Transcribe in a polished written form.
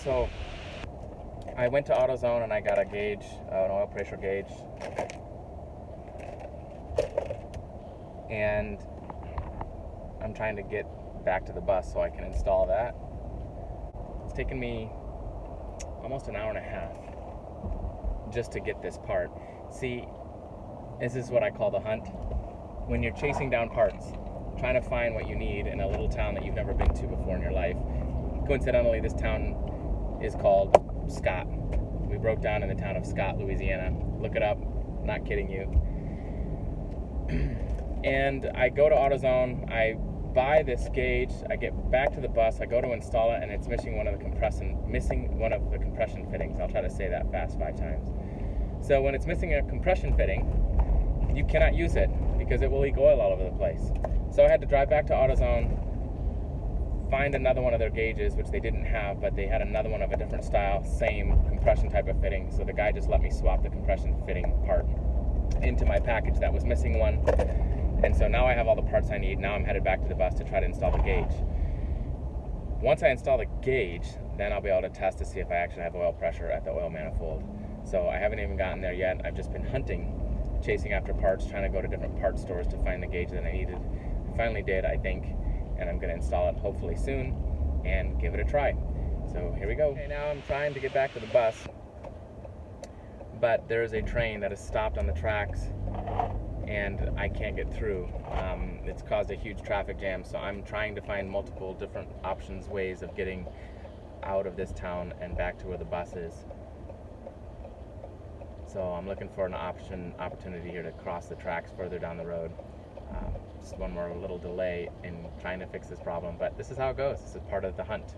So I went to AutoZone and I got a gauge, an oil pressure gauge, and I'm trying to get back to the bus so I can install that. It's taken me almost an hour and a half just to get this part. See, this is what I call the hunt. When you're chasing down parts, trying to find what you need in a little town that you've never been to before in your life. Coincidentally, this town is called Scott. We broke down in the town of Scott, Louisiana. Look it up, not kidding you. And I go to AutoZone, I buy this gauge, I get back to the bus, I go to install it, and it's missing one of the compression fittings. I'll try to say that fast 5 times. So when it's missing a compression fitting, you cannot use it because it will leak oil all over the place. So I had to drive back to AutoZone, find another one of their gauges, which they didn't have, but they had another one of a different style, same compression type of fitting. So the guy just let me swap the compression fitting part into my package that was missing one. And so now I have all the parts I need. Now I'm headed back to the bus to try to install the gauge. Once I install the gauge, then I'll be able to test to see if I actually have oil pressure at the oil manifold. So I haven't even gotten there yet. I've just been hunting, chasing after parts, trying to go to different parts stores to find the gauge that I needed. I finally did, I think, and I'm going to install it hopefully soon and give it a try. So here we go. Okay, now I'm trying to get back to the bus, but there is a train that is stopped on the tracks and I can't get through. It's caused a huge traffic jam, so I'm trying to find multiple different options, ways of getting out of this town and back to where the bus is. So I'm looking for an opportunity here to cross the tracks further down the road. Just one more little delay in trying to fix this problem, but this is how it goes. This is part of the hunt.